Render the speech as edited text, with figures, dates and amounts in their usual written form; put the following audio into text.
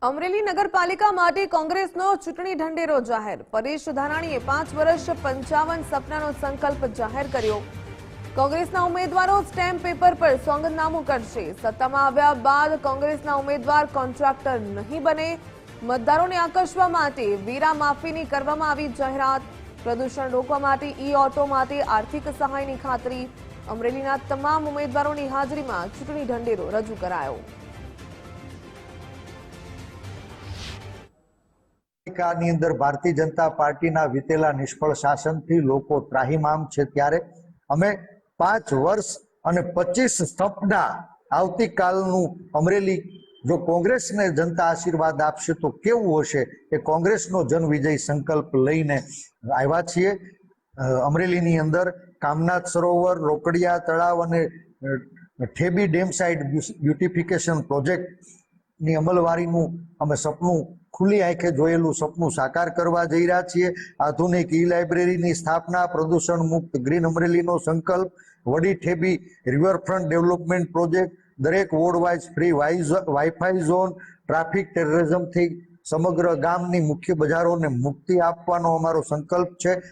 અમરેલી નગરપાલિકા માટે કોંગ્રેસનો ચૂંટણી ઢંઢેરો જાહેર. પરેશ ધાનાણીએ 5 વર્ષ 55 સપનાનો સંકલ્પ જાહેર કર્યો. કોંગ્રેસના ઉમેદવારો સ્ટેમ્પ પેપર પર સોગંદનામું કરશે. સત્તામાં આવ્યા બાદ કોંગ્રેસના ઉમેદવાર કોન્ટ્રાક્ટર નહીં બને. મતદારોને આકર્ષવા માટે વેરા માફીની કરવામાં આવી જાહેરાત. પ્રદૂષણ રોકવા માટે ઈ-ઓટો માટે આર્થિક સહાયની ખાતરી. અમરેલીના તમામ ઉમેદવારોની હાજરીમાં ચૂંટણી ઢંઢેરો રજૂ કરાયો. ની અંદર ભારતીય જનતા પાર્ટીના વીતેલા નિષ્ફળ શાસનથી લોકો ત્રાહિમામ છે, ત્યારે અમે 5 વર્ષ અને 25 સપના આવતીકાલનું અમરેલી જો કોંગ્રેસને જનતા આશીર્વાદ આપશે તો કેવું હશે એ કોંગ્રેસનો જનવિજય સંકલ્પ લઈને આવ્યા છીએ. અમરેલીની અંદર કામનાથ સરોવર, રોકડિયા તળાવ અને ઠેબી ડેમ સાઇડ બ્યુટિફિકેશન પ્રોજેક્ટની અમલવારીનું અમે સપનું ખુલ્લી આંખે જોયેલું સપનું સાકાર કરવા જઈ રહ્યા છીએ. આધુનિક ઈ લાઇબ્રેરીની સ્થાપના, પ્રદૂષણ મુક્ત ગ્રીન અમરેલીનો સંકલ્પ, વડી ઠેબી રિવરફ્રન્ટ ડેવલપમેન્ટ પ્રોજેક્ટ, દરેક ward wise free WiFi zone, traffic ટેરરિઝમથી સમગ્ર ગામની મુખ્ય બજારોને મુક્તિ આપવાનો અમારો સંકલ્પ છે.